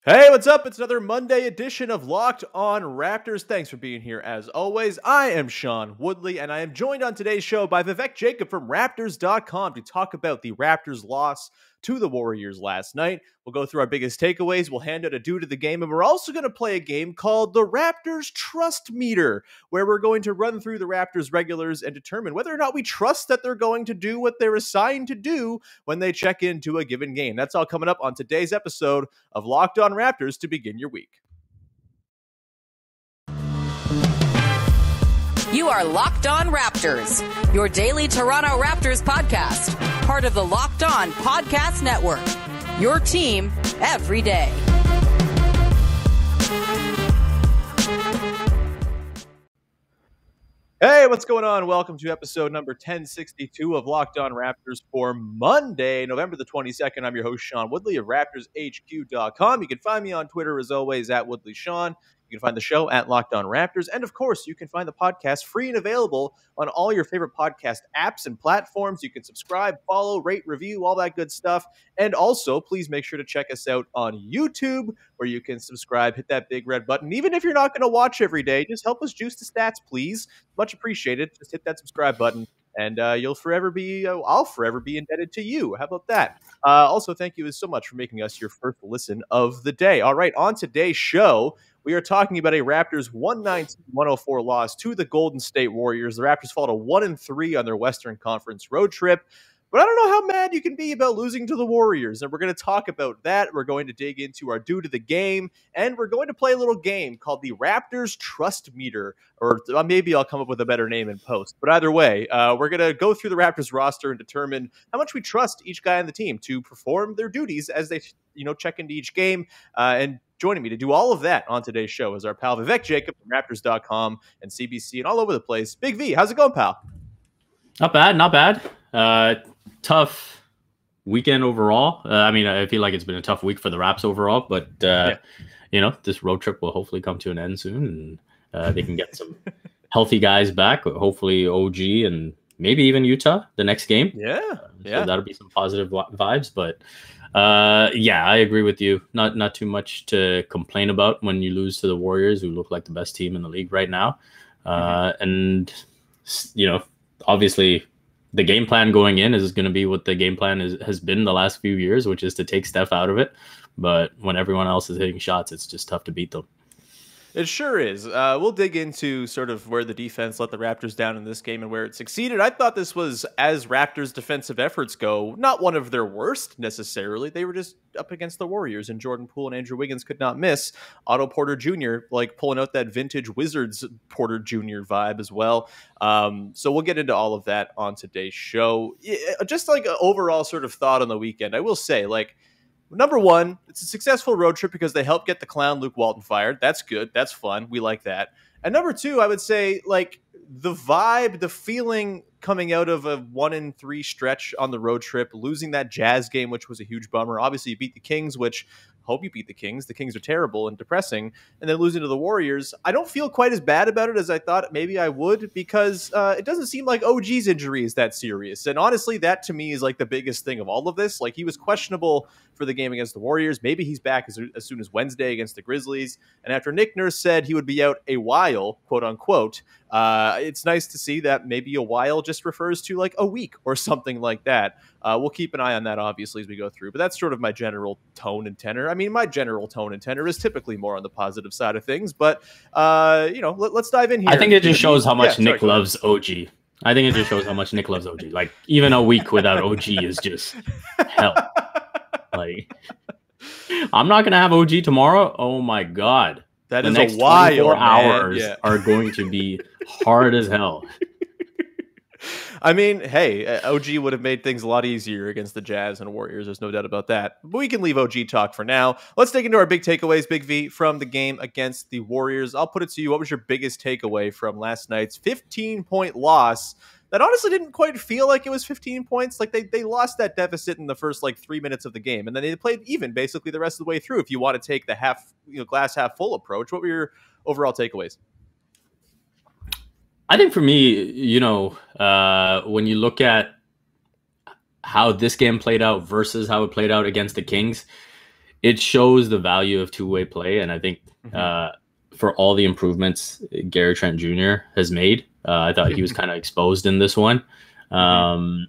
Hey, what's up? It's another Monday edition of Locked On Raptors. Thanks for being here as always. I am Sean Woodley, and I am joined on today's show by Vivek Jacob from Raptors.com to talk about the Raptors' loss to the Warriors last night. We'll go through our biggest takeaways. We'll hand out a due to the game, and we're also going to play a game called the Raptors Trust Meter, where we're going to run through the Raptors regulars and determine whether or not we trust that they're going to do what they're assigned to do when they check into a given game. That's all coming up on today's episode of Locked On Raptors to begin your week. You are Locked On Raptors, your daily Toronto Raptors podcast, part of the Locked On Podcast Network, your team every day. Hey, what's going on? Welcome to episode number 1062 of Locked On Raptors for Monday, November the 22nd. I'm your host, Sean Woodley of RaptorsHQ.com. You can find me on Twitter, as always, at WoodleySean. You can find the show at Locked On Raptors. And, of course, you can find the podcast free and available on all your favorite podcast apps and platforms. You can subscribe, follow, rate, review, all that good stuff. And also, please make sure to check us out on YouTube, where you can subscribe, hit that big red button. Even if you're not going to watch every day, just help us juice the stats, please. Much appreciated. Just hit that subscribe button, and I'll forever be indebted to you. How about that? Also, thank you so much for making us your first listen of the day. All right, on today's show, we are talking about a Raptors 119-104 loss to the Golden State Warriors. The Raptors fall to 1-3 on their Western Conference road trip. But I don't know how mad you can be about losing to the Warriors, and we're going to talk about that. We're going to dig into our due to the game, and we're going to play a little game called the Raptors Trust Meter, or maybe I'll come up with a better name in post. But either way, we're going to go through the Raptors roster and determine how much we trust each guy on the team to perform their duties as they, check into each game. And joining me to do all of that on today's show is our pal Vivek Jacob from Raptors.com and CBC and all over the place. Big V, how's it going, pal? Not bad. Tough weekend overall. I feel like it's been a tough week for the Raps overall, but this road trip will hopefully come to an end soon, and they can get some healthy guys back. Hopefully, OG and maybe even Utah the next game. Yeah. So that'll be some positive vibes. But I agree with you. Not too much to complain about when you lose to the Warriors, who look like the best team in the league right now. And obviously, the game plan going in is going to be what the game plan has been the last few years, which is to take Steph out of it. But when everyone else is hitting shots, it's just tough to beat them. It sure is. We'll dig into sort of where the defense let the Raptors down in this game and where it succeeded. I thought this was, as Raptors' defensive efforts go, not one of their worst necessarily. They were just up against the Warriors, and Jordan Poole and Andrew Wiggins could not miss. Otto Porter Jr., pulling out that vintage Wizards Porter Jr. vibe as well. So we'll get into all of that on today's show. Just an overall sort of thought on the weekend. I will say, number one, it's a successful road trip because they helped get the clown Luke Walton fired. That's good. That's fun. We like that. And number two, I would say, the vibe, the feeling coming out of a 1-3 stretch on the road trip, losing that Jazz game, which was a huge bummer. Obviously, you beat the Kings, which hope you beat the Kings. The Kings are terrible and depressing. And then losing to the Warriors, I don't feel quite as bad about it as I thought maybe I would, because it doesn't seem like OG's injury is that serious. And honestly, that to me is the biggest thing of all of this. He was questionable for the game against the Warriors. Maybe he's back as soon as Wednesday against the Grizzlies. And after Nick Nurse said he would be out a while, quote unquote, it's nice to see that maybe a while just refers to a week or something like that. We'll keep an eye on that, obviously, as we go through. But that's sort of my general tone and tenor. My general tone and tenor is typically more on the positive side of things. But, let's dive in here. I think it just shows how much Nick loves OG. I think it just shows how much Nick loves OG. Even a week without OG is just hell. I'm not going to have OG tomorrow. Oh, my God. That the is next a while, 24 hours man. are going to be hard as hell. Hey, OG would have made things a lot easier against the Jazz and Warriors. There's no doubt about that. But we can leave OG talk for now. Let's dig into our big takeaways, Big V, from the game against the Warriors. I'll put it to you. What was your biggest takeaway from last night's 15-point loss that honestly didn't quite feel like it was 15 points? They lost that deficit in the first 3 minutes of the game, and then they played even basically the rest of the way through. If you want to take the glass half full approach, what were your overall takeaways? I think for me, when you look at how this game played out versus how it played out against the Kings, it shows the value of two-way play. And I think for all the improvements Gary Trent Jr. has made, I thought he was kind of exposed in this one. And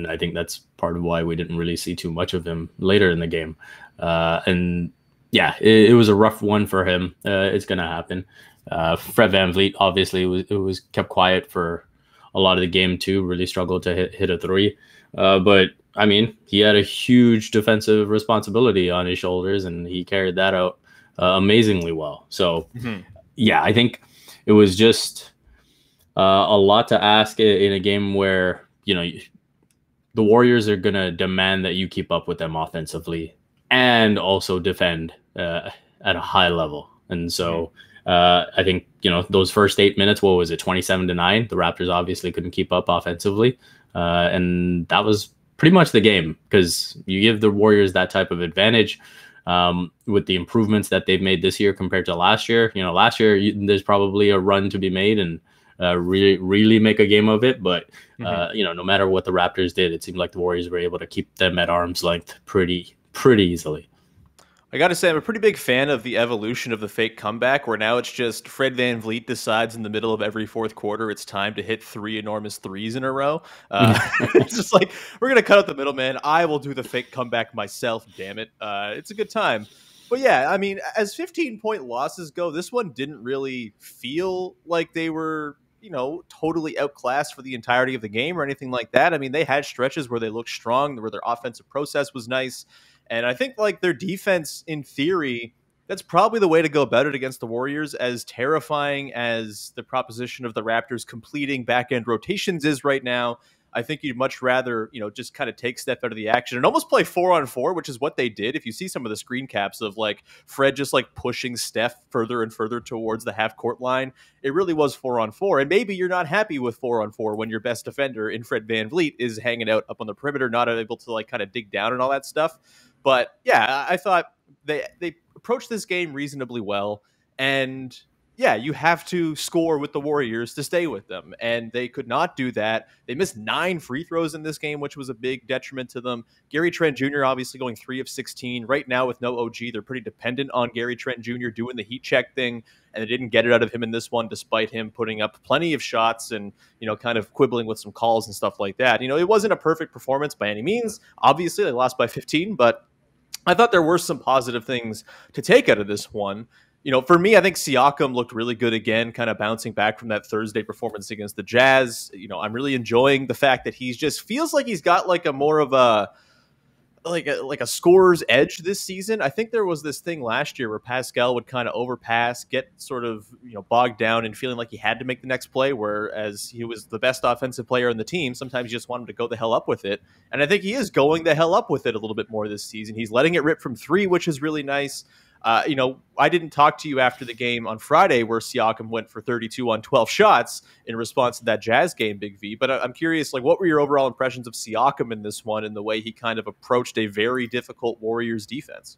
I think that's part of why we didn't really see too much of him later in the game. And yeah, it was a rough one for him. It's going to happen. Fred VanVleet, obviously, it was kept quiet for a lot of the game too, really struggled to hit a three. But I mean, he had a huge defensive responsibility on his shoulders, and he carried that out amazingly well. So yeah, I think it was just a lot to ask in a game where, you know, the Warriors are going to demand that you keep up with them offensively and also defend at a high level. And so I think, you know, those first 8 minutes, what was it, 27-9? The Raptors obviously couldn't keep up offensively. And that was pretty much the game, because you give the Warriors that type of advantage with the improvements that they've made this year compared to last year. You know, last year, there's probably a run to be made and really make a game of it. But, you know, no matter what the Raptors did, it seemed like the Warriors were able to keep them at arm's length pretty easily. I got to say, I'm a pretty big fan of the evolution of the fake comeback, where now it's just Fred VanVleet decides in the middle of every fourth quarter it's time to hit 3 enormous threes in a row. It's just like, we're going to cut out the middleman. I will do the fake comeback myself, damn it. It's a good time. But yeah, I mean, as 15-point losses go, this one didn't really feel like they were, you know, totally outclassed for the entirety of the game or anything like that. I mean, they had stretches where they looked strong, where their offensive process was nice. And I think, like, their defense, in theory, that's probably the way to go about it against the Warriors. As terrifying as the proposition of the Raptors completing back-end rotations is right now, I think you'd much rather, you know, just kind of take Steph out of the action and almost play 4-on-4, which is what they did. If you see some of the screen caps of, like, Fred just, like, pushing Steph further and further towards the half-court line, it really was 4-on-4. And maybe you're not happy with 4-on-4 when your best defender in Fred VanVleet is hanging out up on the perimeter, not able to, like, kind of dig down and all that stuff. But yeah, I thought they approached this game reasonably well. And yeah, you have to score with the Warriors to stay with them. And they could not do that. They missed 9 free throws in this game, which was a big detriment to them. Gary Trent Jr. obviously going 3 of 16. Right now with no OG, they're pretty dependent on Gary Trent Jr. doing the heat check thing. And they didn't get it out of him in this one, despite him putting up plenty of shots and, you know, kind of quibbling with some calls and stuff like that. You know, it wasn't a perfect performance by any means. Obviously, they lost by 15, but I thought there were some positive things to take out of this one. You know, for me, I think Siakam looked really good again, kind of bouncing back from that Thursday performance against the Jazz. You know, I'm really enjoying the fact that he's just feels like he's got like a more of a like a scorer's edge this season. I think there was this thing last year where Pascal would kind of overpass, get sort of, you know, bogged down and feeling like he had to make the next play, whereas he was the best offensive player on the team. Sometimes you just want him to go the hell up with it. And I think he is going the hell up with it a little bit more this season. He's letting it rip from 3, which is really nice. You know, I didn't talk to you after the game on Friday where Siakam went for 32 on 12 shots in response to that Jazz game, Big V. But I'm curious, like, what were your overall impressions of Siakam in this one and the way he kind of approached a very difficult Warriors defense?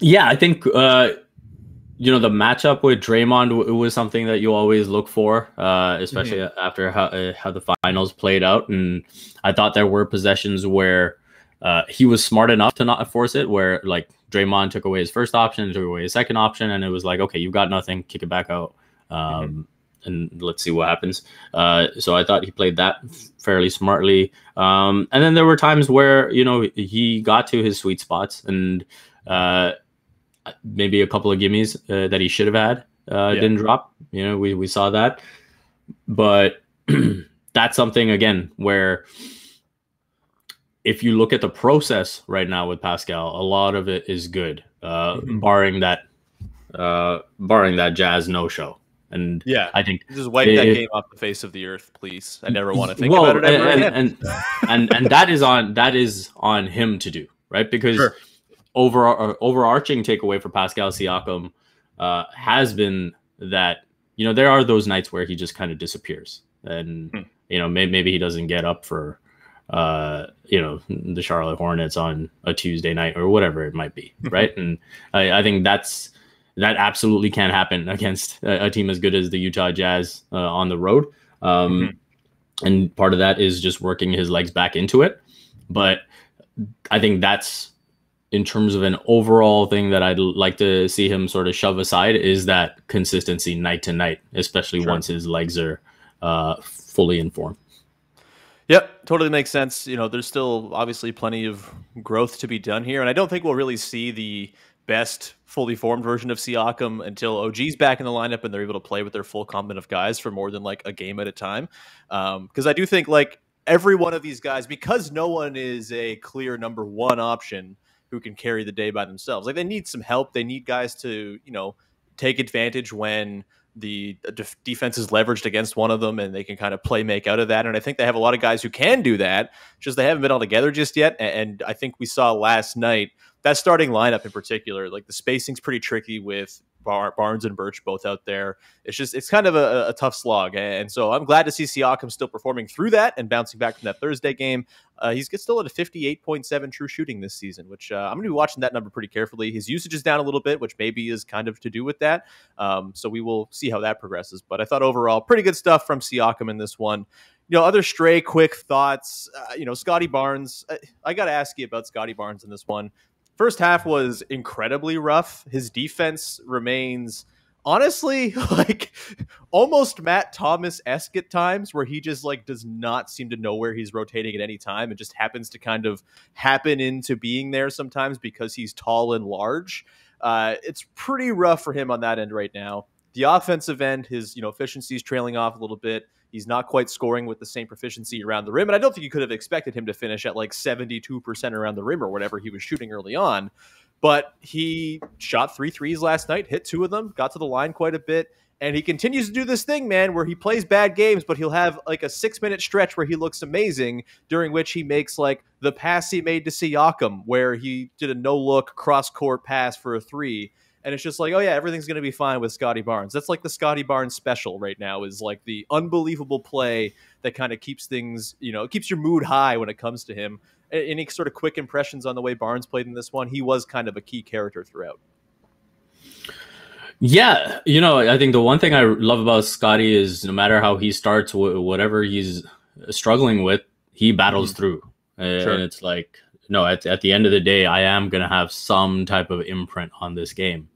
Yeah, I think, you know, the matchup with Draymond was something that you always look for, especially after how the finals played out. And I thought there were possessions where he was smart enough to not force it, where like Draymond took away his first option, took away his second option, and it was like, okay, you've got nothing, kick it back out, and let's see what happens. So I thought he played that fairly smartly. And then there were times where, you know, he got to his sweet spots and maybe a couple of gimmies that he should have had didn't drop. You know, we saw that. But that's something, again, where if you look at the process right now with Pascal, a lot of it is good, barring that Jazz no-show. And yeah, I think just wipe that game off the face of the earth, please. I never want to think about it ever again. And that is on him to do, right? Because overarching takeaway for Pascal Siakam has been that, you know, there are those nights where he just kind of disappears, and you know, maybe he doesn't get up for you know, the Charlotte Hornets on a Tuesday night or whatever it might be, right? And I think that absolutely can happen against a team as good as the Utah Jazz on the road. And part of that is just working his legs back into it. But I think that's, in terms of an overall thing that I'd like to see him sort of shove aside, is that consistency night to night, especially once his legs are fully in form. Yep, totally makes sense. There's still obviously plenty of growth to be done here, and I don't think we'll really see the best fully formed version of Siakam until OG's back in the lineup and they're able to play with their full complement of guys for more than like a game at a time. Because I do think like every one of these guys, because no one is a clear number one option who can carry the day by themselves, like they need some help. They need guys to, take advantage when the defense is leveraged against one of them and they can kind of make out of that. And I think they have a lot of guys who can do that, just they haven't been all together just yet. And I think we saw last night that starting lineup in particular, like the spacing's pretty tricky with Barnes and Birch both out there. It's kind of a tough slog. And so I'm glad to see Siakam still performing through that and bouncing back from that Thursday game. He's still at a 58.7 true shooting this season, which I'm going to be watching that number pretty carefully. His usage is down a little bit, which maybe is kind of to do with that. So we will see how that progresses. But I thought overall, pretty good stuff from Siakam in this one. Other stray quick thoughts, Scottie Barnes. I got to ask you about Scottie Barnes in this one. First half was incredibly rough. His defense remains honestly like almost Matt Thomas-esque at times, where he just like does not seem to know where he's rotating at any time and just happens to kind of happen into being there sometimes because he's tall and large. It's pretty rough for him on that end right now. The offensive end, his efficiency is trailing off a little bit. He's not quite scoring with the same proficiency around the rim. And I don't think you could have expected him to finish at like 72% around the rim or whatever he was shooting early on. But he shot 3 threes last night, hit 2 of them, got to the line quite a bit. And he continues to do this thing, man, where he plays bad games, but he'll have like a 6-minute stretch where he looks amazing, during which he makes like the pass he made to Siakam, where he did a no-look cross-court pass for a 3. And it's just like, oh yeah, everything's going to be fine with Scottie Barnes. That's like the Scottie Barnes special right now, is like the unbelievable play that kind of keeps things, keeps your mood high when it comes to him. Any sort of quick impressions on the way Barnes played in this one? He was kind of a key character throughout. Yeah, I think the one thing I love about Scottie is no matter how he starts, whatever he's struggling with, he battles through. And it's like, no, at the end of the day, I am going to have some type of imprint on this game.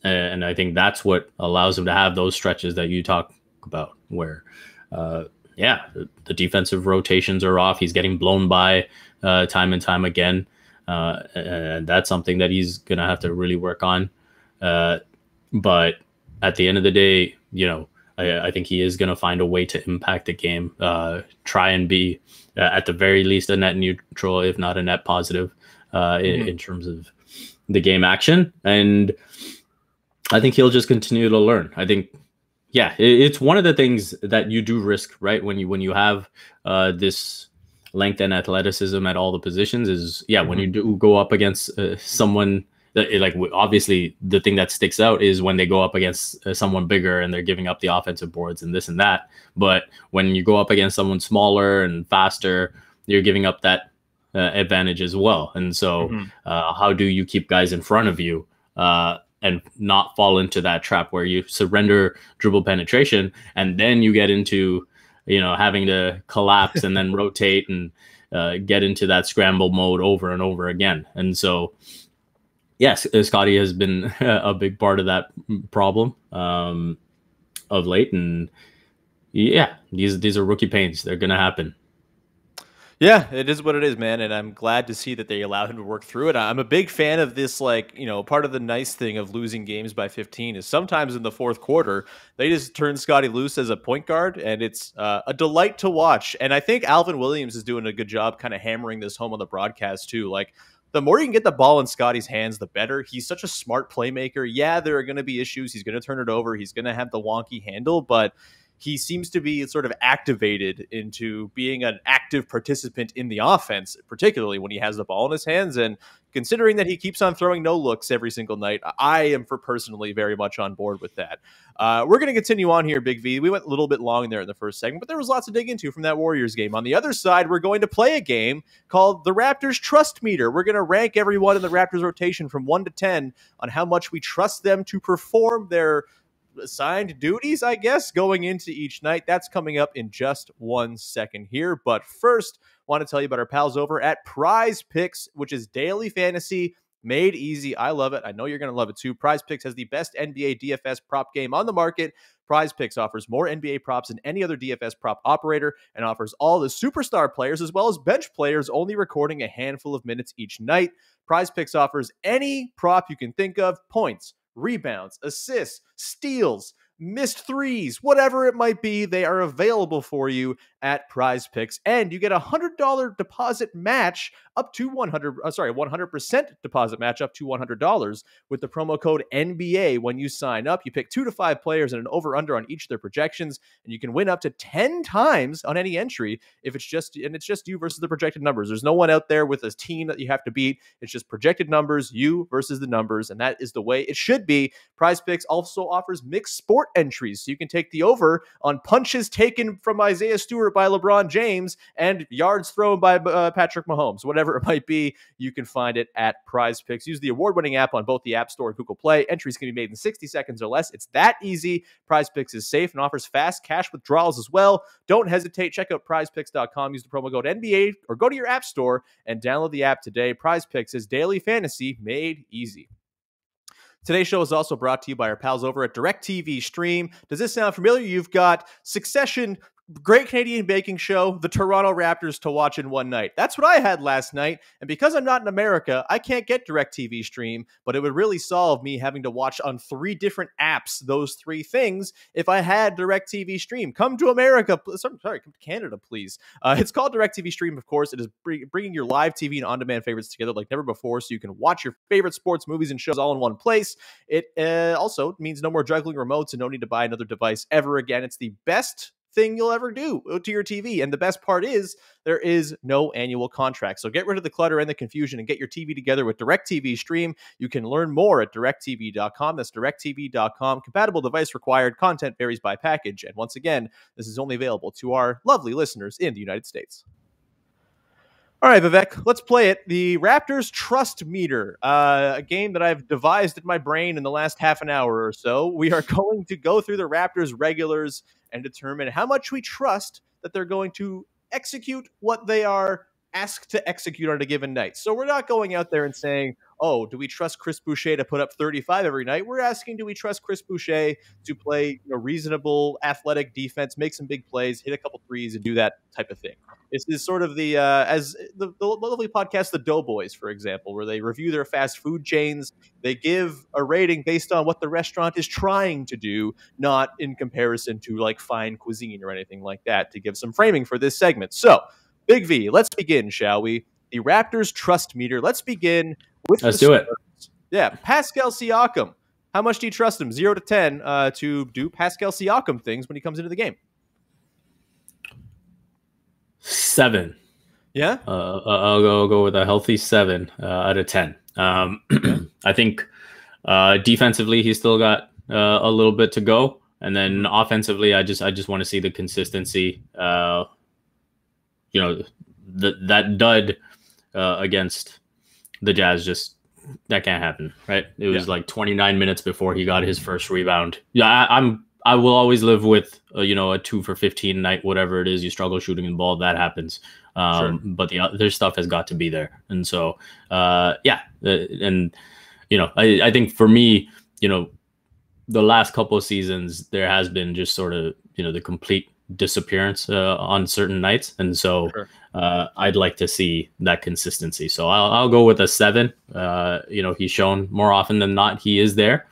And I think that's what allows him to have those stretches that you talk about where, the defensive rotations are off. He's getting blown by time and time again. And that's something that he's going to have to really work on. But at the end of the day, I think he is going to find a way to impact the game, try and be at the very least a net neutral, if not a net positive, in terms of the game action. And I think he'll just continue to learn. I think, it's one of the things that you do risk, right? When you have this length and athleticism at all the positions is, when you do go up against someone that, obviously the thing that sticks out is when they go up against someone bigger and they're giving up the offensive boards and this and that. But when you go up against someone smaller and faster, you're giving up that advantage as well. And so how do you keep guys in front of you and not fall into that trap where you surrender dribble penetration and then you get into, having to collapse and then rotate and get into that scramble mode over and over again. And so, yes, Scottie has been a big part of that problem of late. And these are rookie pains. They're going to happen. Yeah, it is what it is, man. And I'm glad to see that they allow him to work through it. I'm a big fan of this, part of the nice thing of losing games by 15 is sometimes in the fourth quarter, they just turn Scottie loose as a point guard, and it's a delight to watch. And I think Alvin Williams is doing a good job kind of hammering this home on the broadcast too. Like, the more you can get the ball in Scottie's hands, the better. He's such a smart playmaker. Yeah, there are going to be issues. He's going to turn it over. He's going to have the wonky handle, but he seems to be sort of activated into being an active participant in the offense, particularly when he has the ball in his hands. And considering that he keeps on throwing no looks every single night, I am personally very much on board with that. We're going to continue on here, Big V. We went a little bit long there in the first segment, but there was lots to dig into from that Warriors game. On the other side, we're going to play a game called the Raptors Trust Meter. We're going to rank everyone in the Raptors rotation from 1 to 10 on how much we trust them to perform their assigned duties, I guess, going into each night. That's coming up in just 1 second here. But first, want to tell you about our pals over at Prize Picks, which is daily fantasy made easy. I love it. I know you're going to love it too. Prize Picks has the best NBA DFS prop game on the market. Prize Picks offers more NBA props than any other DFS prop operator and offers all the superstar players as well as bench players, only recording a handful of minutes each night. Prize Picks offers any prop you can think of: points, rebounds, assists, steals, missed threes, whatever it might be. They are available for you at Prize Picks, and you get a $100 deposit match up to 100% deposit match up to $100 with the promo code NBA when you sign up. You pick 2 to 5 players and an over/under on each of their projections, and you can win up to 10 times on any entry if it's just you versus the projected numbers. There's no one out there with a team that you have to beat. It's just projected numbers, you versus the numbers, and that is the way it should be. Prize Picks also offers mixed sport entries, so you can take the over on punches taken from Isaiah Stewart by LeBron James and yards thrown by Patrick Mahomes. Whatever it might be, you can find it at Prize Picks. Use the award-winning app on both the App Store and Google Play. Entries can be made in 60 seconds or less. It's that easy. Prize Picks is safe and offers fast cash withdrawals as well. Don't hesitate. Check out prizepicks.com. Use the promo code NBA or go to your App Store and download the app today. Prize Picks is daily fantasy made easy. Today's show is also brought to you by our pals over at DirecTV Stream. Does this sound familiar? You've got Succession, Great Canadian Baking Show, the Toronto Raptors to watch in one night. That's what I had last night. And because I'm not in America, I can't get DirecTV Stream, but it would really solve me having to watch on 3 different apps those 3 things if I had DirecTV Stream. Come to America. Come to Canada, please. It's called DirecTV Stream, of course. It is bringing your live TV and on-demand favorites together like never before, so you can watch your favorite sports, movies, and shows all in one place. It also means no more juggling remotes and no need to buy another device ever again. It's the best thing you'll ever do to your TV. And the best part is there is no annual contract. So get rid of the clutter and the confusion and get your TV together with DirecTV Stream. You can learn more at directtv.com. That's directtv.com. Compatible device required. Content varies by package. And once again, this is only available to our lovely listeners in the United States. All right, Vivek, let's play it. The Raptors Trust Meter, a game that I've devised in my brain in the last half an hour or so. We are going to go through the Raptors regulars and determine how much we trust that they're going to execute what they are asked to execute on a given night. So we're not going out there and saying, oh, do we trust Chris Boucher to put up 35 every night? We're asking, do we trust Chris Boucher to play reasonable athletic defense, make some big plays, hit a couple threes, and do that type of thing? This is sort of the, as the lovely podcast, The Doughboys, for example, where they review their fast food chains. They give a rating based on what the restaurant is trying to do, not in comparison to like fine cuisine or anything like that, to give some framing for this segment. So, Big V, let's begin, shall we? The Raptors Trust Meter. Let's begin with Let's do it. Yeah, Pascal Siakam. How much do you trust him, 0 to 10, to do Pascal Siakam things when he comes into the game? 7. Yeah? I'll go with a healthy 7 out of 10. I think defensively he's still got a little bit to go, and then offensively I just want to see the consistency. That dud against the Jazz, just that can't happen, right? It was like 29 minutes before he got his first rebound. Yeah, I will always live with a 2 for 15 night, whatever it is. You struggle shooting the ball, that happens. Sure. But the other stuff has got to be there, and so I think for me, the last couple of seasons there has been just sort of the complete disappearance on certain nights, and so sure. I'd like to see that consistency. So I'll go with a 7. He's shown more often than not he is there,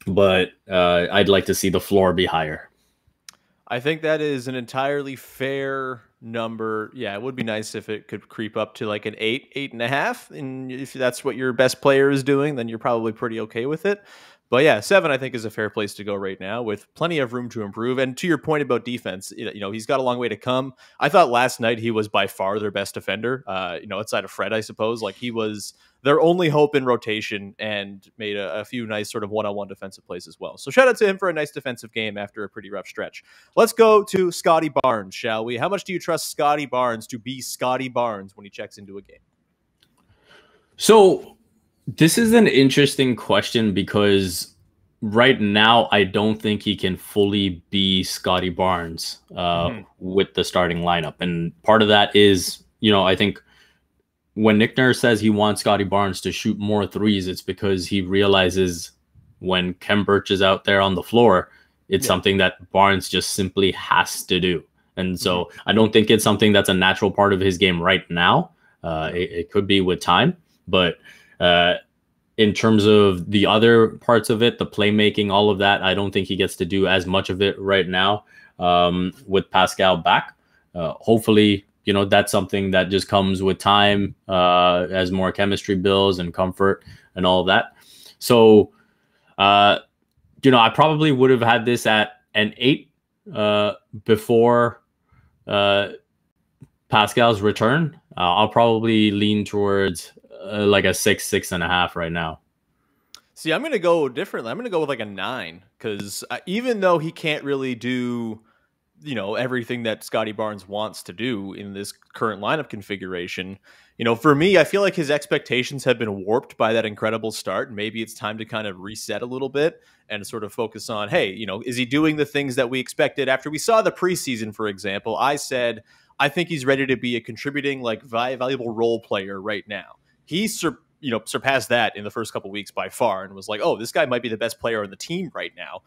but I'd like to see the floor be higher. I think that is an entirely fair number. Yeah, it would be nice if it could creep up to like an 8, 8.5. And if that's what your best player is doing, then you're probably pretty okay with it. But yeah, 7, I think, is a fair place to go right now with plenty of room to improve. And to your point about defense, he's got a long way to come. I thought last night he was by far their best defender, outside of Fred, I suppose. Like, he was their only hope in rotation and made a few nice sort of one-on-one defensive plays as well. So shout out to him for a nice defensive game after a pretty rough stretch. Let's go to Scottie Barnes, shall we? How much do you trust Scottie Barnes to be Scottie Barnes when he checks into a game? So this is an interesting question because right now, I don't think he can fully be Scottie Barnes with the starting lineup. And part of that is, I think when Nick Nurse says he wants Scottie Barnes to shoot more threes, it's because he realizes when Kem Birch is out there on the floor, it's something that Barnes just simply has to do. And so I don't think it's something that's a natural part of his game right now. It could be with time, but in terms of the other parts of it, the playmaking, all of that, I don't think he gets to do as much of it right now with Pascal back. Hopefully, that's something that just comes with time as more chemistry builds and comfort and all of that. So, I probably would have had this at an 8 before Pascal's return. I'll probably lean towards like a 6.5 right now. See, I'm going to go differently. I'm going to go with like a 9 because even though he can't really do, everything that Scottie Barnes wants to do in this current lineup configuration, for me, I feel like his expectations have been warped by that incredible start. And maybe it's time to kind of reset a little bit and sort of focus on, hey, is he doing the things that we expected after we saw the preseason, for example? I said, I think he's ready to be a contributing, like valuable role player right now. He surpassed that in the first couple of weeks by far and was like, oh, this guy might be the best player on the team right now.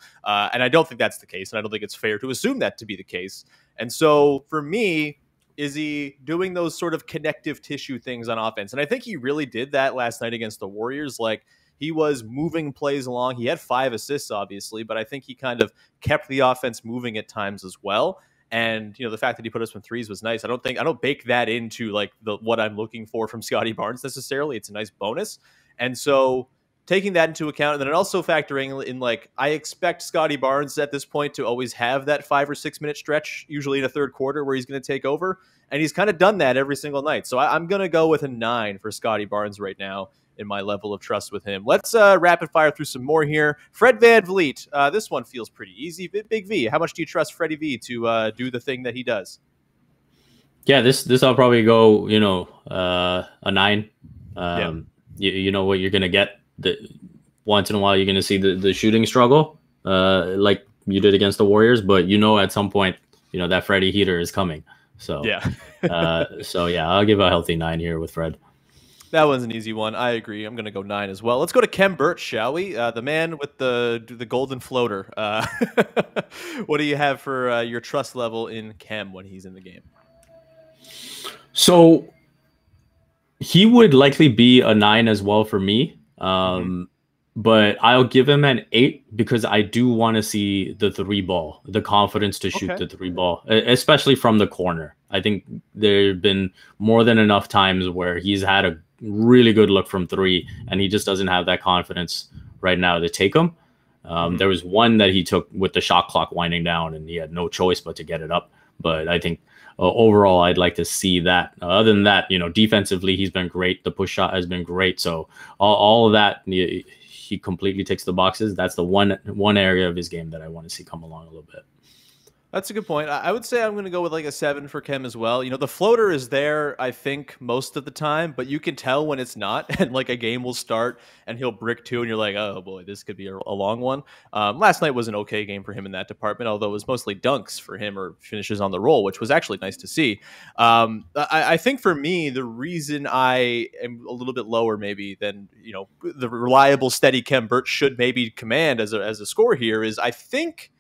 And I don't think that's the case. And I don't think it's fair to assume that to be the case. And so for me, is he doing those sort of connective tissue things on offense? And I think he really did that last night against the Warriors. Like, he was moving plays along. He had 5 assists, obviously, but I think he kind of kept the offense moving at times as well. And, the fact that he put us some threes was nice. I don't bake that into like what I'm looking for from Scottie Barnes necessarily. It's a nice bonus. And so taking that into account, and then also factoring in, like, I expect Scottie Barnes at this point to always have that 5 or 6 minute stretch, usually in a third quarter, where he's going to take over. And he's kind of done that every single night. So I'm going to go with a 9 for Scottie Barnes right now in my level of trust with him. Let's rapid fire through some more here. Fred VanVleet. This one feels pretty easy. Big V, how much do you trust Freddie V to do the thing that he does? Yeah, this I'll probably go, a 9. You know what you're going to get. Once in a while, you're going to see the shooting struggle like you did against the Warriors. But, at some point, that Freddie heater is coming. So, yeah. I'll give a healthy 9 here with Fred. That one's an easy one. I agree. I'm going to go 9 as well. Let's go to Kem Birch, shall we? The man with the golden floater. What do you have for your trust level in Kem when he's in the game? So he would likely be a 9 as well for me. But I'll give him an 8 because I do want to see the 3 ball, the confidence to shoot the 3 ball, especially from the corner. I think there have been more than enough times where he's had a really good look from 3 and he just doesn't have that confidence right now to take them. There was one that he took with the shot clock winding down and he had no choice but to get it up. But I think overall, I'd like to see that. Other than that, defensively, he's been great. The push shot has been great. So all of that, he completely ticks the boxes. That's the one area of his game that I want to see come along a little bit. That's a good point. I would say I'm going to go with like a 7 for Kem as well. The floater is there, I think, most of the time, but you can tell when it's not. And like a game will start and he'll brick 2 and you're like, oh boy, this could be a long one. Last night was an okay game for him in that department, although it was mostly dunks for him or finishes on the roll, which was actually nice to see. I think for me, the reason I am a little bit lower maybe than, the reliable, steady Kem Birch should maybe command as a score here is I think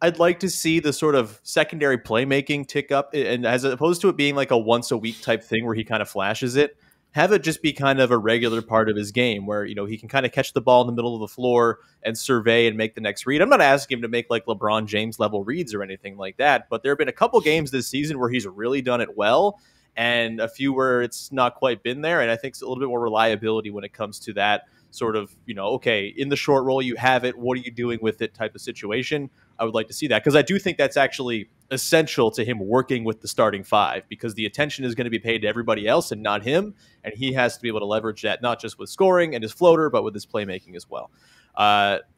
I'd like to see the sort of secondary playmaking tick up, and as opposed to it being like a once a week type thing where he kind of flashes it, have it just be kind of a regular part of his game where, he can kind of catch the ball in the middle of the floor and survey and make the next read. I'm not asking him to make like LeBron James level reads or anything like that, but there have been a couple games this season where he's really done it well and a few where it's not quite been there. And I think it's a little bit more reliability when it comes to that sort of, okay, in the short roll, you have it. What are you doing with it type of situation? I would like to see that because I do think that's actually essential to him working with the starting 5 because the attention is going to be paid to everybody else and not him. And he has to be able to leverage that, not just with scoring and his floater, but with his playmaking as well.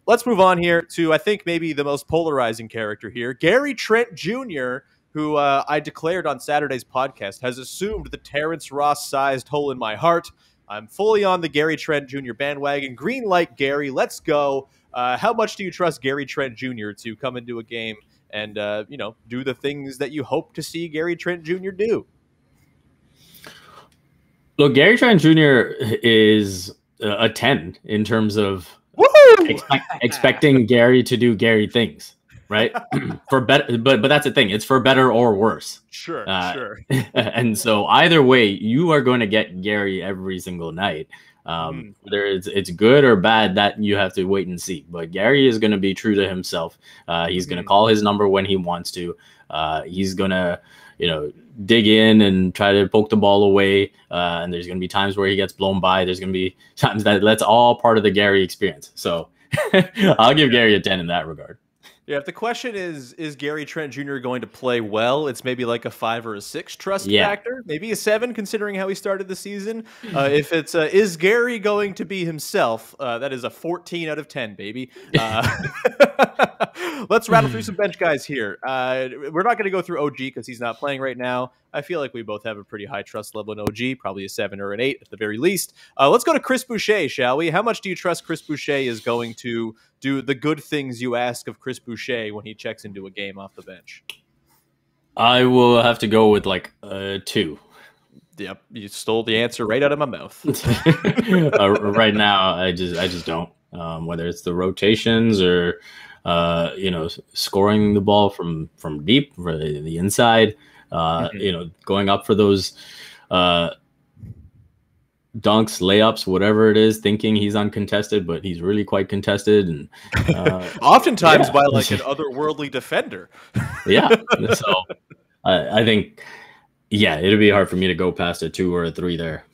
Let's move on here to, I think, maybe the most polarizing character here, Gary Trent Jr., who I declared on Saturday's podcast has assumed the Terrence Ross-sized hole in my heart. I'm fully on the Gary Trent Jr. bandwagon. Green light, Gary. Let's go. How much do you trust Gary Trent Jr. to come into a game and do the things that you hope to see Gary Trent Jr. do? Look, Gary Trent Jr. is a 10 in terms of expecting Gary to do Gary things, right? For better, but that's the thing. It's for better or worse. Sure. And so either way, you are going to get Gary every single night. Whether it's good or bad, that you have to wait and see. But Gary is going to be true to himself. He's going to call his number when he wants to. He's going to, dig in and try to poke the ball away. And there's going to be times where he gets blown by. There's going to be times that's all part of the Gary experience. So I'll give Gary a 10 in that regard. Yeah, if the question is Gary Trent Jr. going to play well, it's maybe like a 5 or a 6 trust factor, maybe a 7 considering how he started the season. If it's is Gary going to be himself, that is a 14 out of 10, baby. Let's rattle through some bench guys here. We're not going to go through OG because he's not playing right now. I feel like we both have a pretty high trust level in OG, probably a 7 or an 8 at the very least. Let's go to Chris Boucher, shall we? How much do you trust Chris Boucher is going to do the good things you ask of Chris Boucher when he checks into a game off the bench? I will have to go with like 2. Yep, you stole the answer right out of my mouth. Right now, I just don't. Whether it's the rotations or scoring the ball from deep for the inside, going up for those dunks, layups, whatever it is, thinking he's uncontested, but he's really quite contested, and oftentimes by like an otherworldly defender. So I think, it'd be hard for me to go past a 2 or a 3 there.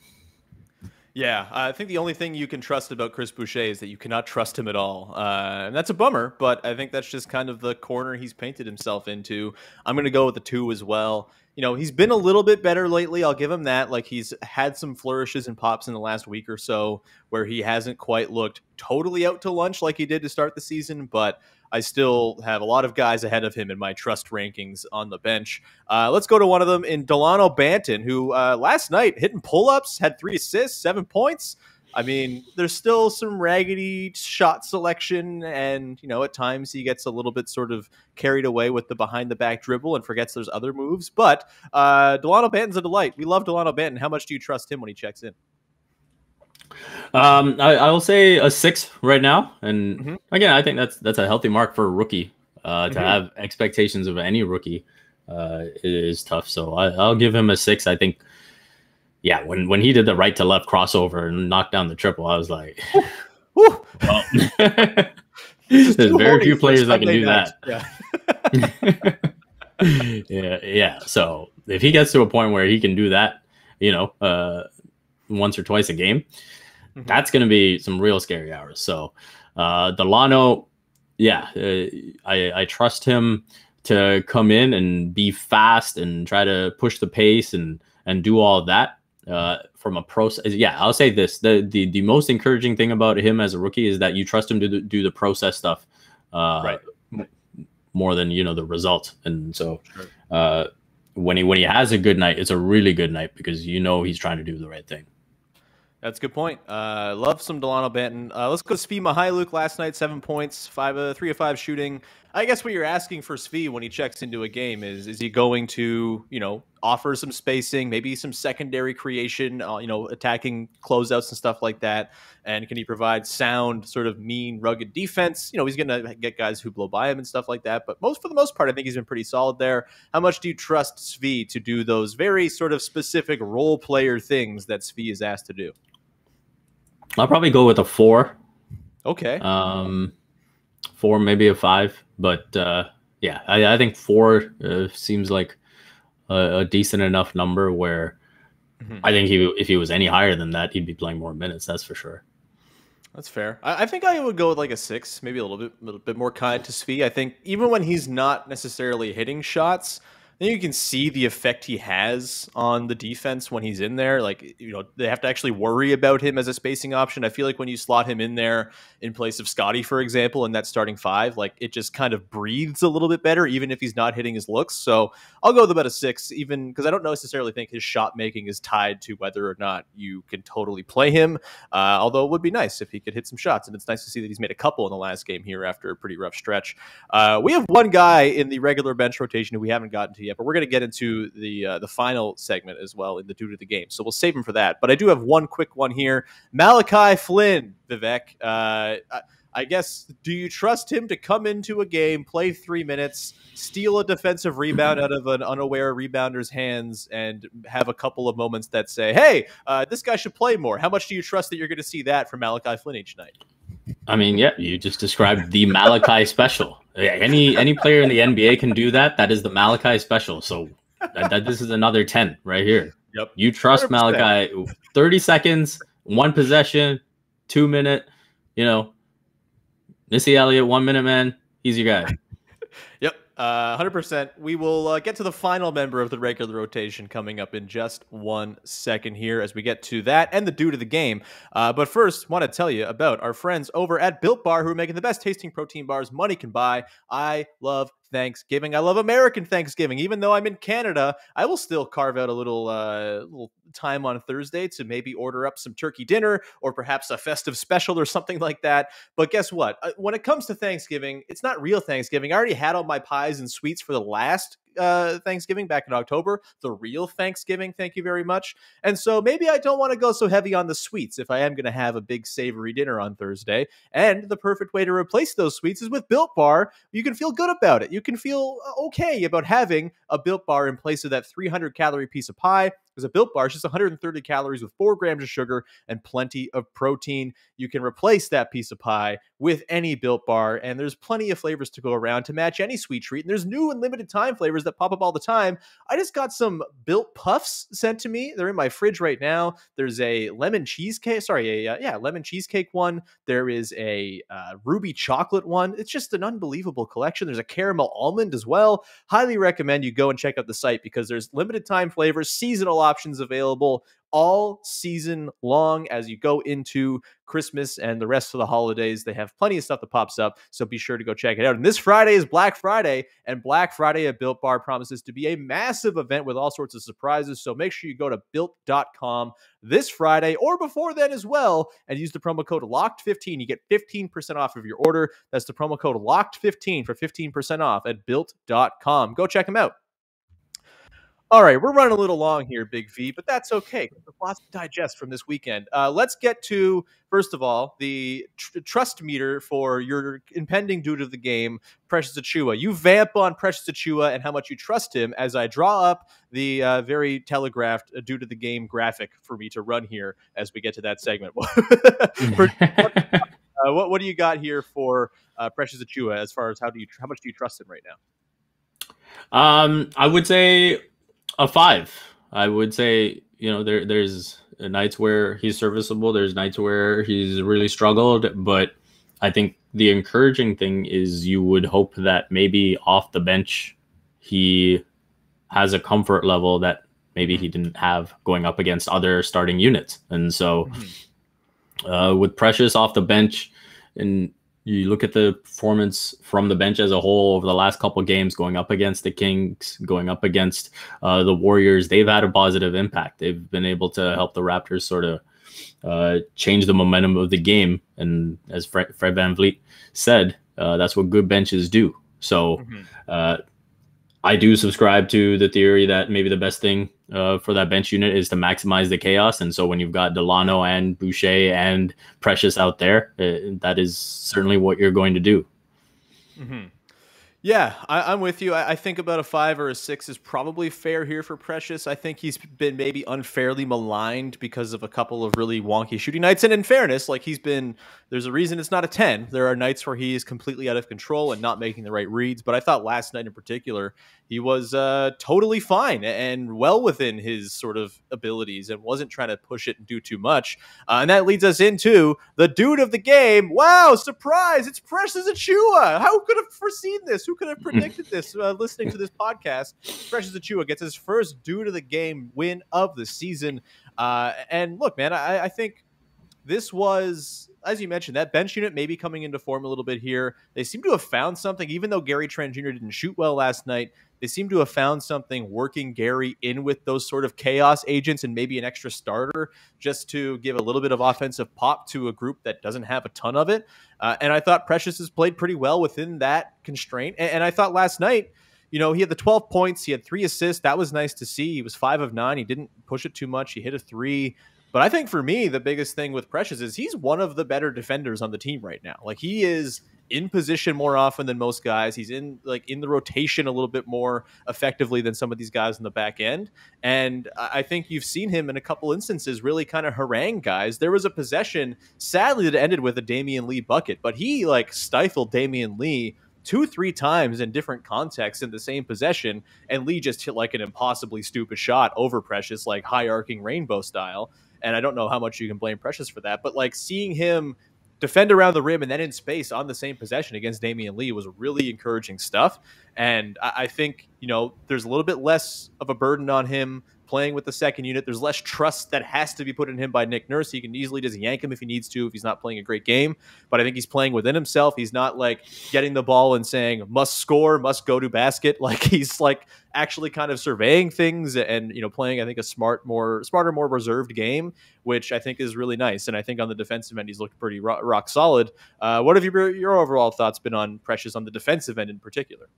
Yeah, I think the only thing you can trust about Chris Boucher is that you cannot trust him at all. And that's a bummer, but I think that's just kind of the corner he's painted himself into. I'm going to go with the 2 as well. He's been a little bit better lately. I'll give him that. Like, he's had some flourishes and pops in the last week or so where he hasn't quite looked totally out to lunch like he did to start the season, but I still have a lot of guys ahead of him in my trust rankings on the bench. Let's go to one of them in Delano Banton, who last night hitting pull-ups, had 3 assists, 7 points. I mean, there's still some raggedy shot selection, and, at times he gets a little bit sort of carried away with the behind-the-back dribble and forgets there's other moves. But Delano Banton's a delight. We love Delano Banton. How much do you trust him when he checks in? I will say a 6 right now, and again, I think that's a healthy mark for a rookie. To have expectations of any rookie is tough. So I'll give him a 6. I think, when he did the right to left crossover and knocked down the triple, I was like, well, there's very few players that can do that. Yeah. So if he gets to a point where he can do that, once or twice a game, that's going to be some real scary hours. So Delano, I trust him to come in and be fast and try to push the pace and do all of that from a process. I'll say this. The most encouraging thing about him as a rookie is that you trust him to do the process stuff more than, the result. And so when he has a good night, it's a really good night because he's trying to do the right thing. That's a good point. Love some Delano Banton. Let's go to Svi Mihailuk last night, 7 points, 3 of 5 shooting. I guess what you're asking for Svi when he checks into a game is he going to, offer some spacing, maybe some secondary creation, attacking closeouts and stuff like that. And can he provide sound, sort of mean, rugged defense? He's going to get guys who blow by him and stuff like that. But for the most part, I think he's been pretty solid there. How much do you trust Svi to do those very sort of specific role player things that Svi is asked to do? I'll probably go with a 4. Okay. 4, maybe a 5, but I think 4 seems like a decent enough number where I think if he was any higher than that, he'd be playing more minutes. That's for sure. That's fair. I think I would go with like a 6, maybe a little bit more kind to Svi. I think even when he's not necessarily hitting shots, think you can see the effect he has on the defense when he's in there. Like, they have to actually worry about him as a spacing option. I feel like when you slot him in there in place of Scottie, for example, in that starting five, like it just kind of breathes a little bit better, even if he's not hitting his looks. So I'll go with about a 6, even because I don't necessarily think his shot making is tied to whether or not you can totally play him. Although it would be nice if he could hit some shots. And it's nice to see that he's made a couple in the last game here after a pretty rough stretch. We have one guy in the regular bench rotation who we haven't gotten to yet, but we're going to get into the final segment as well in the due to the game. So we'll save him for that. But I do have one quick one here. Malachi Flynn, Vivek. I guess, do you trust him to come into a game, play 3 minutes, steal a defensive rebound out of an unaware rebounder's hands, and have a couple of moments that say, hey, this guy should play more? How much do you trust that you're going to see that from Malachi Flynn each night? I mean, yeah, you just described the Malachi special. Any player in the NBA can do that. That is the Malachi special. So this is another 10 right here. Yep. You trust 100%. Malachi. 30 seconds, 1 possession, 2 minute, Missy Elliott, 1 minute man. He's your guy. Yep. 100%. We will get to the final member of the regular rotation coming up in just 1 second here as we get to that and the due to the game. But first, want to tell you about our friends over at Built Bar who are making the best tasting protein bars money can buy. I love Thanksgiving. I love American Thanksgiving. Even though I'm in Canada, I will still carve out a little time on Thursday to maybe order up some turkey dinner or perhaps a festive special or something like that. But guess what? When it comes to Thanksgiving, it's not real Thanksgiving. I already had all my pies and sweets for the last Thanksgiving back in October, the real Thanksgiving. Thank you very much. And so maybe I don't want to go so heavy on the sweets if I am going to have a big savory dinner on Thursday. And the perfect way to replace those sweets is with Built Bar. You can feel good about it. You can feel okay about having a Built Bar in place of that 300 calorie piece of pie. Because a Built Bar is just 130 calories with 4 grams of sugar and plenty of protein. You can replace that piece of pie with any Built Bar, and there's plenty of flavors to go around to match any sweet treat. And there's new and limited time flavors that pop up all the time. I just got some Built Puffs sent to me. They're in my fridge right now. There's a lemon cheesecake. Lemon cheesecake one. There is a ruby chocolate one. It's just an unbelievable collection. There's a caramel almond as well. Highly recommend you go and check out the site because there's limited time flavors, seasonal options available all season long as you go into Christmas and the rest of the holidays. They have plenty of stuff that pops up, so be sure to go check it out. And this Friday is Black Friday, and Black Friday at Built Bar promises to be a massive event with all sorts of surprises, so make sure you go to built.com this Friday or before then as well and use the promo code LOCKED15. You get 15% off of your order. That's the promo code LOCKED15 for 15% off at built.com. Go check them out. All right, we're running a little long here, Big V, but that's okay. There's lots to digest from this weekend. Let's get to, first of all, the trust meter for your impending due to the game, Precious Achiuwa. You vamp on Precious Achiuwa and how much you trust him as I draw up the very telegraphed due to the game graphic for me to run here as we get to that segment. What do you got here for Precious Achiuwa as far as how much do you trust him right now? I would say a 5. I would say, there's nights where he's serviceable. There's nights where he's really struggled. But I think the encouraging thing is you would hope that maybe off the bench, he has a comfort level that maybe he didn't have going up against other starting units. And so with Precious off the bench, and you look at the performance from the bench as a whole over the last couple of games, going up against the Kings, going up against the Warriors, they've had a positive impact. They've been able to help the Raptors sort of change the momentum of the game. And as Fred Vanvleet said, that's what good benches do. So I do subscribe to the theory that maybe the best thing for that bench unit is to maximize the chaos. And so when you've got Delano and Boucher and Precious out there, that is certainly what you're going to do. Yeah, I'm with you. I think about a 5 or a 6 is probably fair here for Precious. I think he's been maybe unfairly maligned because of a couple of really wonky shooting nights. And in fairness, like there's a reason it's not a 10. There are nights where he is completely out of control and not making the right reads. But I thought last night in particular, he was totally fine and well within his sort of abilities and wasn't trying to push it and do too much. And that leads us into the dude of the game. Wow, surprise! It's Precious Achiuwa. How could have foreseen this? Who could have predicted this listening to this podcast? Precious Achiuwa gets his first due to the game win of the season. And look, man, I think this was, as you mentioned, that bench unit maybe coming into form a little bit here. They seem to have found something, even though Gary Trent Jr. didn't shoot well last night. They seem to have found something working Gary in with those sort of chaos agents and maybe an extra starter just to give a little bit of offensive pop to a group that doesn't have a ton of it. And I thought Precious has played pretty well within that constraint. And I thought last night, he had the 12 points. He had 3 assists. That was nice to see. He was 5 of 9. He didn't push it too much. He hit a 3. But I think for me, the biggest thing with Precious is he's one of the better defenders on the team right now. Like, he is in position more often than most guys. He's in the rotation a little bit more effectively than some of these guys in the back end. And I think you've seen him in a couple instances really kind of harangue guys. There was a possession, sadly, that ended with a Damian Lee bucket, but he stifled Damian Lee 2-3 times in different contexts in the same possession, and Lee just hit an impossibly stupid shot over Precious, high arcing rainbow style. And I don't know how much you can blame Precious for that, but seeing him defend around the rim and then in space on the same possession against Damian Lee was really encouraging stuff. And I think, there's a little bit less of a burden on him playing with the second unit. There's less trust that has to be put in him by Nick Nurse. He can easily just yank him if he needs to, if he's not playing a great game. But I think he's playing within himself. He's not getting the ball and saying must score, must go to basket. He's actually kind of surveying things and playing, I think, a smarter, more reserved game, which I think is really nice. And I think on the defensive end, he's looked pretty rock solid. What have your overall thoughts been on Precious on the defensive end in particular?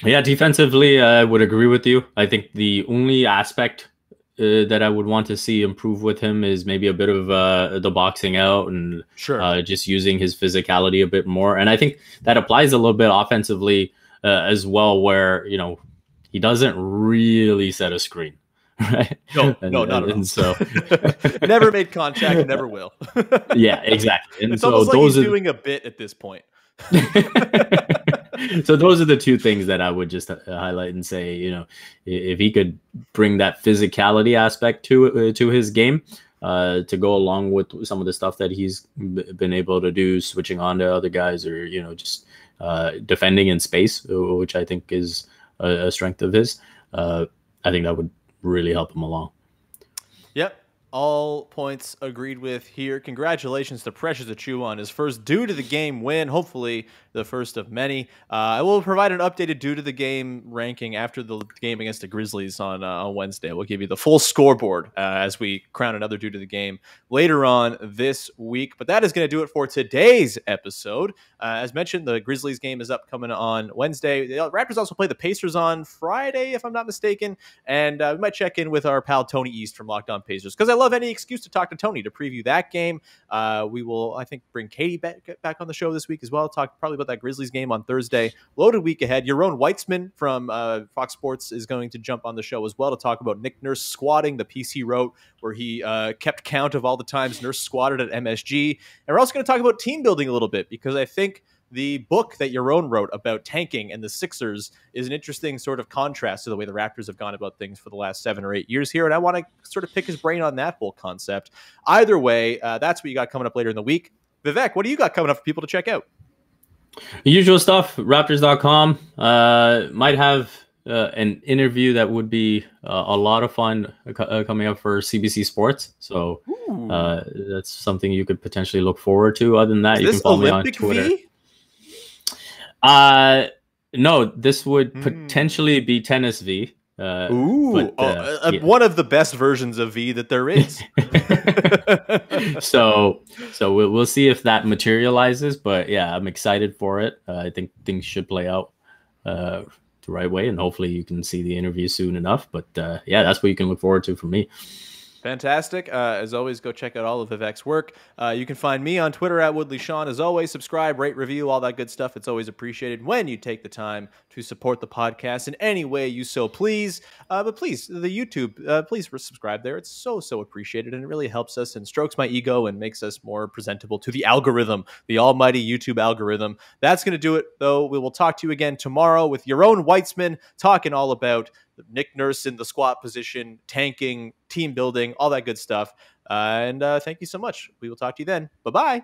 Yeah, defensively, I would agree with you. I think the only aspect that I would want to see improve with him is maybe a bit of the boxing out and just using his physicality a bit more. And I think that applies a little bit offensively as well, where, he doesn't really set a screen. Right? No, not at all. And so never made contact, never will. Yeah, exactly. And it's so almost those he's doing a bit at this point. So those are the two things that I would just highlight and say, if he could bring that physicality aspect to his game, to go along with some of the stuff that he's been able to do, switching on to other guys, or just defending in space, which I think is a strength of his. I think that would really help him along. Yep. All points agreed with here. Congratulations to Precious Achiuwa on his first due to the game win. Hopefully the first of many. I will provide an updated due to the game ranking after the game against the Grizzlies on Wednesday. We'll give you the full scoreboard as we crown another due to the game later on this week. But that is going to do it for today's episode. As mentioned, the Grizzlies game is upcoming on Wednesday. The Raptors also play the Pacers on Friday, if I'm not mistaken. And we might check in with our pal Tony East from Locked On Pacers, because I love any excuse to talk to Tony to preview that game. We will, I think, bring Katie back on the show this week as well. Talk probably about that Grizzlies game on Thursday. Loaded week ahead. Yaron Weitzman from Fox Sports is going to jump on the show as well to talk about Nick Nurse squatting, the piece he wrote where he kept count of all the times Nurse squatted at MSG. And we're also going to talk about team building a little bit, because I think the book that Yaron wrote about tanking and the Sixers is an interesting sort of contrast to the way the Raptors have gone about things for the last 7 or 8 years here. And I want to sort of pick his brain on that whole concept. Either way, that's what you got coming up later in the week. Vivek, what do you got coming up for people to check out? The usual stuff, Raptors.com. Might have an interview that would be a lot of fun coming up for CBC Sports. So that's something you could potentially look forward to. Other than that, you can follow Olympic me on Twitter. V? No, this would potentially be Tennis V. One of the best versions of V that there is. So we'll see if that materializes. But yeah, I'm excited for it. I think things should play out the right way, and hopefully you can see the interview soon enough. But yeah, that's what you can look forward to from me. Fantastic. As always, go check out all of Vivek's work. You can find me on Twitter at WoodleySean. As always, subscribe, rate, review, all that good stuff. It's always appreciated when you take the time to support the podcast in any way you so please. But please, the YouTube, please subscribe there. It's so appreciated, and it really helps us and strokes my ego and makes us more presentable to the algorithm, the almighty YouTube algorithm. That's going to do it, though. We will talk to you again tomorrow with Yaron Weitzman talking all about Nick Nurse in the squat position, tanking, team building, all that good stuff. And thank you so much. We will talk to you then. Bye-bye.